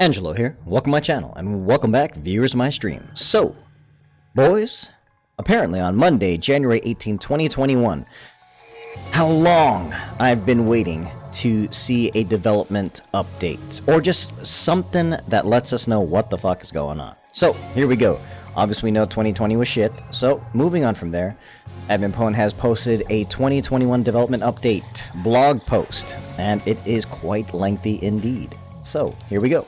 Angelo here, welcome to my channel, and welcome back viewers of my stream. So, boys, apparently on Monday, January 18, 2021, how long I've been waiting to see a development update, or just something that lets us know what the fuck is going on. So, here we go. Obviously we know 2020 was shit, so moving on from there, AdminPwn has posted a 2021 development update blog post, and it is quite lengthy indeed. So, here we go.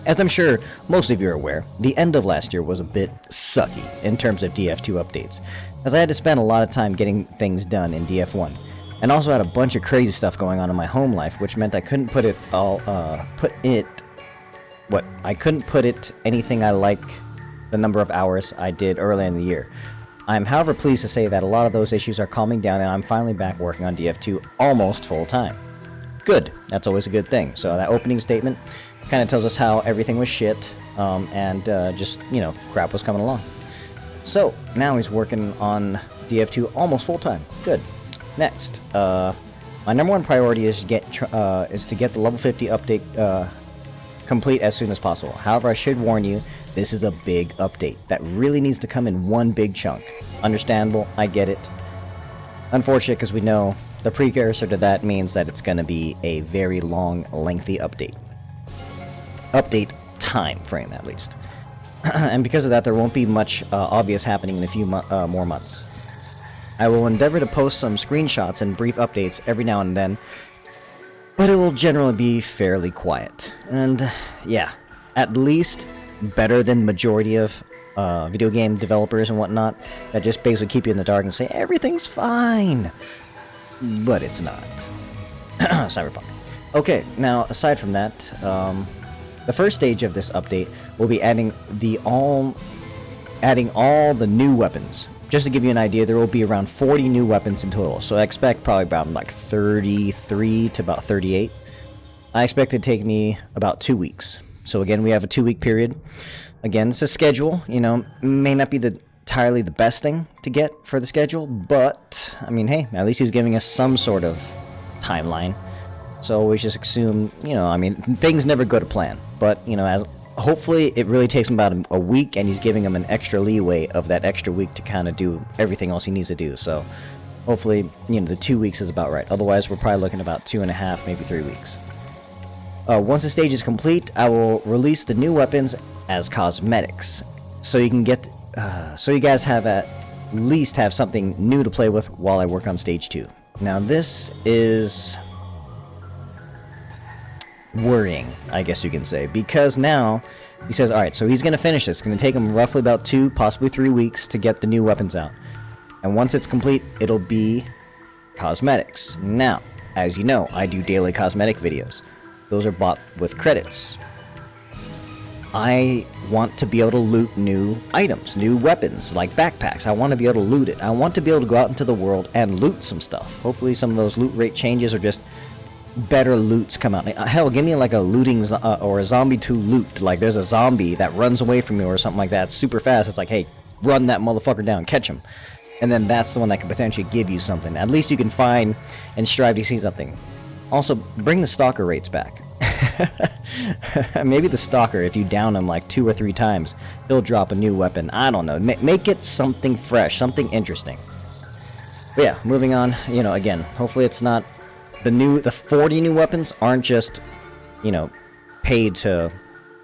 As I'm sure most of you are aware, the end of last year was a bit sucky in terms of DF2 updates, as I had to spend a lot of time getting things done in DF1, and also had a bunch of crazy stuff going on in my home life, which meant I couldn't put it anything I like the number of hours I did earlier in the year. I'm however pleased to say that a lot of those issues are calming down and I'm finally back working on DF2 almost full time. Good, that's always a good thing. So that opening statement kind of tells us how everything was shit, and just, you know, crap was coming along. So, now he's working on DF2 almost full-time. Good. Next, my number one priority is to get the Lv50 update complete as soon as possible. However, I should warn you, this is a big update that really needs to come in one big chunk. Understandable, I get it. Unfortunate, because we know the precursor to that means that it's going to be a very long, lengthy update. Update time frame, at least. And because of that, there won't be much obvious happening in a few more months. I will endeavor to post some screenshots and brief updates every now and then, but it will generally be fairly quiet. And yeah, at least better than majority of video game developers and whatnot that just basically keep you in the dark and say everything's fine, but it's not. Cyberpunk. Okay, now aside from that, the first stage of this update will be adding all the new weapons. Just to give you an idea, there will be around 40 new weapons in total, so I expect probably about like 33 to about 38. I expect it to take me about 2 weeks. So again, we have a 2-week period. Again, it's a schedule, you know, may not be entirely the best thing to get for the schedule, but, I mean, hey, at least he's giving us some sort of timeline. So we just assume, you know, I mean, things never go to plan. But, you know, hopefully it really takes him about a week, and he's giving him an extra leeway of that extra week to kind of do everything else he needs to do. So hopefully, you know, the 2 weeks is about right. Otherwise, we're probably looking about 2.5, maybe 3 weeks. Once the stage is complete, I will release the new weapons as cosmetics, so you can get, so you guys have at least have something new to play with while I work on stage 2. Now this is worrying, I guess you can say, because now he says, alright, so he's going to finish this. It's going to take him roughly about 2, possibly 3 weeks to get the new weapons out. And once it's complete, it'll be cosmetics. Now, as you know, I do daily cosmetic videos. Those are bought with credits. I want to be able to loot new items, new weapons, like backpacks. I want to be able to loot it. I want to be able to go out into the world and loot some stuff. Hopefully some of those loot rate changes or just better loots come out. Hell, give me like a looting or a zombie to loot. Like there's a zombie that runs away from you or something like that. It's super fast. It's like, hey, run that motherfucker down, catch him. And then that's the one that can potentially give you something. At least you can find and strive to see something. Also, bring the stalker rates back. Maybe the stalker, if you down him like 2 or 3 times, he'll drop a new weapon. I don't know. Make it something fresh, something interesting. But yeah, moving on. You know, again, hopefully it's not the 40 new weapons aren't just, you know, paid to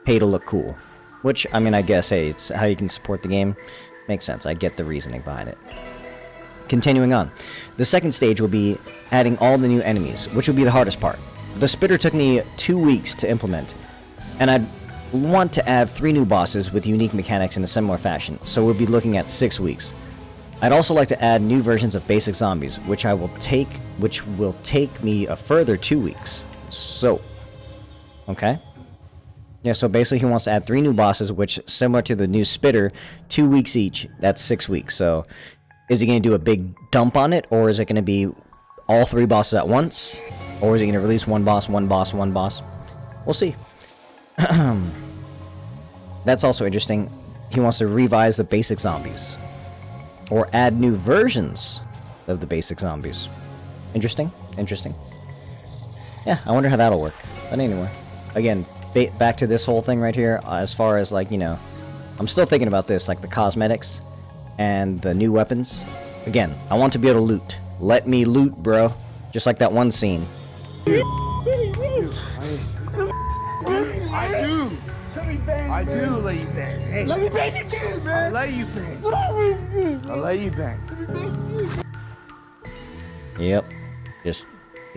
look cool. Which, I mean, I guess, hey, it's how you can support the game. Makes sense. I get the reasoning behind it. Continuing on. The second stage will be adding all the new enemies, which will be the hardest part. The spitter took me 2 weeks to implement, and I'd want to add 3 new bosses with unique mechanics in a similar fashion, so we'll be looking at 6 weeks. I'd also like to add new versions of basic zombies, which will take me a further 2 weeks. So, okay. Yeah, so basically he wants to add 3 new bosses, which, similar to the new spitter, 2 weeks each. That's 6 weeks. So, is he going to do a big dump on it, or is it going to be all 3 bosses at once? Or is he going to release one boss, one boss, one boss? We'll see. That's also interesting. He wants to revise the basic zombies. Or add new versions of the basic zombies. Interesting. Interesting. Yeah, I wonder how that'll work. But anyway, again, back to this whole thing right here, as far as, like, you know, I'm still thinking about this, like the cosmetics and the new weapons. Again, I want to be able to loot. Let me loot, bro. Just like that one scene. I do. I do let you bang. Hey. Let me bang again, man. I let you bang. I let you bang. Yep. Just,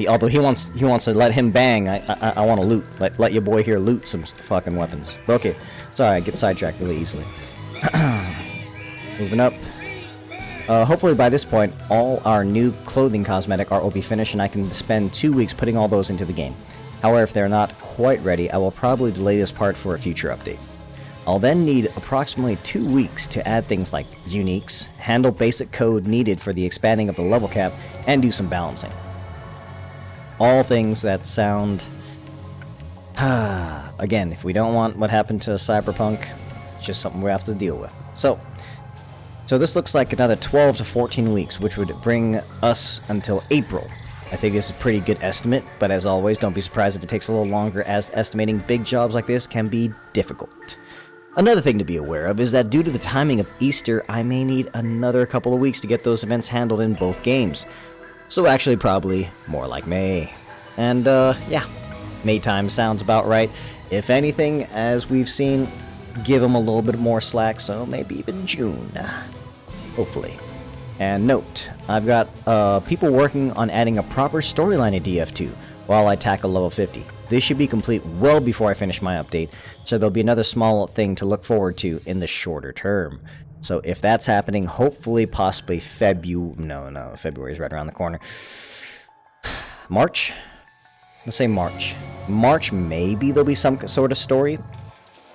although he wants to let him bang, I want to loot. Let your boy here loot some fucking weapons. But okay, sorry, I get sidetracked really easily. Moving up. Hopefully by this point, all our new clothing cosmetic art will be finished, and I can spend 2 weeks putting all those into the game. However, if they're not quite ready, I will probably delay this part for a future update. I'll then need approximately 2 weeks to add things like uniques, handle basic code needed for the expanding of the level cap, and do some balancing. All things that sound... Again, if we don't want what happened to Cyberpunk, it's just something we have to deal with. So this looks like another 12 to 14 weeks, which would bring us until April. I think it's a pretty good estimate, but as always, don't be surprised if it takes a little longer, as estimating big jobs like this can be difficult. Another thing to be aware of is that due to the timing of Easter, I may need another couple of weeks to get those events handled in both games. So actually probably more like May. And yeah, May time sounds about right. If anything, as we've seen, give them a little bit more slack, so maybe even June. Hopefully. And note, I've got people working on adding a proper storyline to DF2 while I tackle level 50. This should be complete well before I finish my update, so there'll be another small thing to look forward to in the shorter term. So if that's happening, hopefully, possibly No, February is right around the corner. March? Let's say March. March, maybe there'll be some sort of story.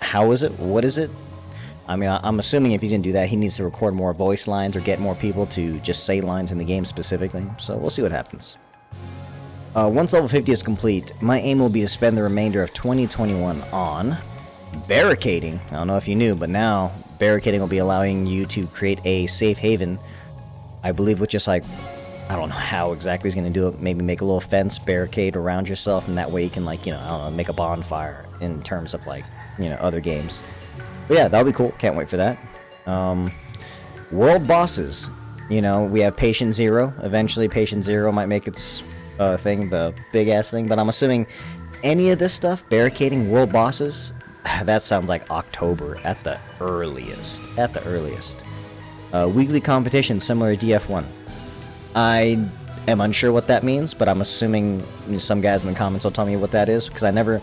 How is it? What is it? I mean, I'm assuming if he's going to do that, he needs to record more voice lines or get more people to just say lines in the game specifically. So we'll see what happens. Once level 50 is complete, my aim will be to spend the remainder of 2021 on barricading. I don't know if you knew, but now barricading will be allowing you to create a safe haven. I believe with just like, I don't know how exactly he's going to do it. Maybe make a little fence barricade around yourself, and that way you can, like, you know, I don't know, make a bonfire in terms of, like, you know, other games. But yeah, that'll be cool. Can't wait for that. World bosses. You know, we have Patient Zero. Eventually, Patient Zero might make its thing, the big-ass thing. But I'm assuming any of this stuff, barricading world bosses, that sounds like October at the earliest. At the earliest. Weekly competition similar to DF1. I am unsure what that means, but I'm assuming some guys in the comments will tell me what that is, because I never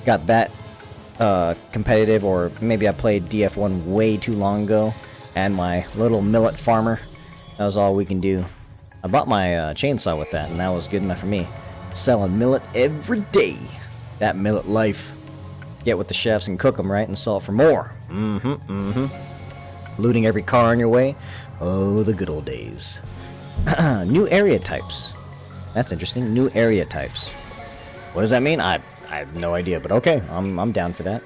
got that competitive, or maybe I played DF1 way too long ago, and my little millet farmer, that was all we can do. I bought my chainsaw with that, and that was good enough for me. Selling millet every day. That millet life. Get with the chefs and cook them right, and sell it for more. Looting every car on your way. Oh, the good old days. New area types. That's interesting. New area types. What does that mean? I have no idea, but okay, I'm down for that.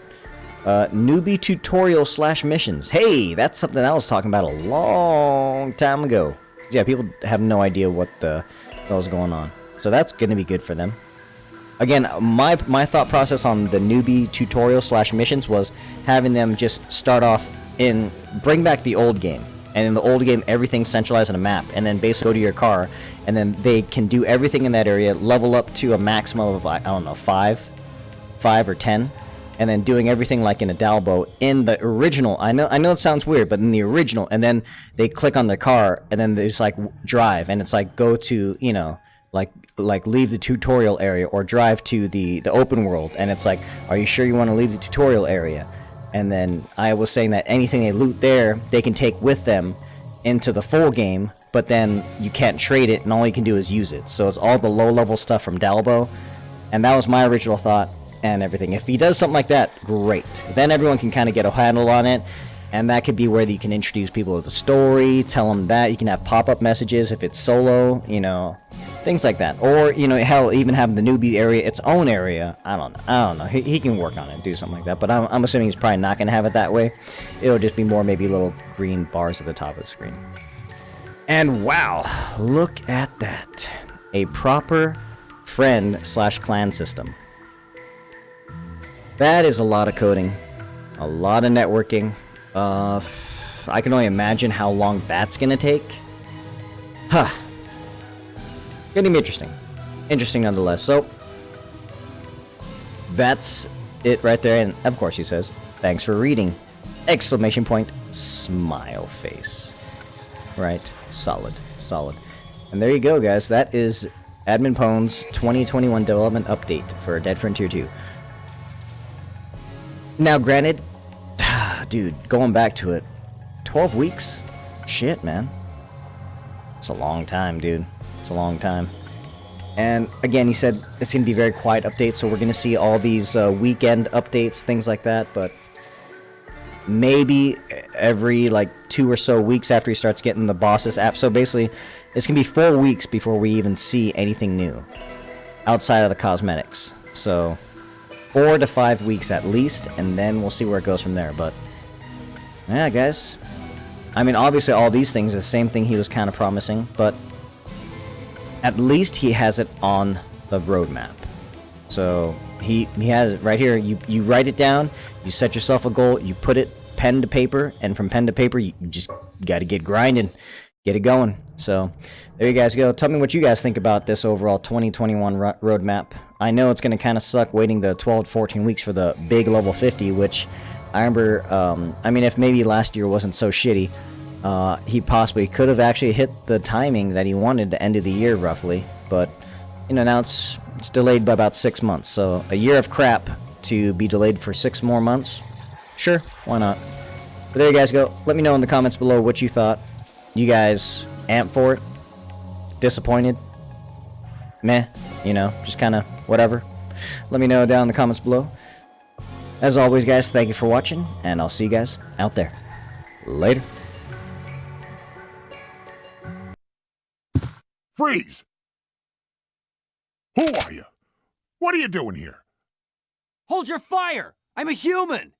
Newbie tutorial / missions. Hey, that's something I was talking about a long time ago. Yeah, people have no idea what the hell's going on. So that's going to be good for them. Again, my thought process on the newbie tutorial / missions was having them just start off in, bring back the old game. And in the old game, everything's centralized on a map. And then basically go to your car, and then they can do everything in that area, level up to a maximum of, I don't know, 5 or 10. And then doing everything like in a Dalbo in the original. I know it sounds weird, but in the original, and then they click on the car, and then there's like drive, and it's like go to, you know, like leave the tutorial area or drive to the open world, and it's like, are you sure you want to leave the tutorial area? And then I was saying that anything they loot there, they can take with them into the full game, but then you can't trade it, and all you can do is use it. So it's all the low-level stuff from Dalbo, and that was my original thought and everything. If he does something like that, great. Then everyone can kind of get a handle on it, and that could be where you can introduce people to the story, tell them that. You can have pop-up messages if it's solo, you know, things like that. Or, you know, hell, even have the newbie area its own area. I don't know. He can work on it, do something like that. But I'm assuming he's probably not going to have it that way. It'll just be more maybe little green bars at the top of the screen. And wow, look at that. A proper friend / clan system. That is a lot of coding. A lot of networking. I can only imagine how long that's gonna take. Huh. Gonna be interesting. Interesting nonetheless. So, that's it right there. And of course he says, thanks for reading. Exclamation point, smile face. Right. Solid. Solid. And there you go, guys. That is Admin Pone's 2021 development update for Dead Frontier 2. Now, granted, dude, going back to it, 12 weeks? Shit, man. It's a long time, dude. It's a long time. And again, he said it's going to be a very quiet update, so we're going to see all these weekend updates, things like that, but maybe every, like, 2 or so weeks after he starts getting the bosses app. So basically, it's going to be 4 weeks before we even see anything new outside of the cosmetics. So 4 to 5 weeks at least, and then we'll see where it goes from there. But yeah, guys, I mean, obviously all these things are the same thing he was kind of promising, but at least he has it on the roadmap. So he has it right here. You write it down, you set yourself a goal, you put it pen to paper, and from pen to paper you just got to get grinding, get it going. So there you guys go. Tell me what you guys think about this overall 2021 roadmap. I know it's going to kind of suck waiting the 12 to 14 weeks for the big level 50, which I remember, I mean, if maybe last year wasn't so shitty, he possibly could have actually hit the timing that he wanted to end of the year roughly, but you know, now it's delayed by about 6 months. So a year of crap to be delayed for 6 more months, sure, why not? But there you guys go. Let me know in the comments below what you thought. You guys amped for it? Disappointed? Meh, you know, just kind of whatever. Let me know down in the comments below. As always, guys, thank you for watching, and I'll see you guys out there. Later. Freeze! Who are you? What are you doing here? Hold your fire! I'm a human!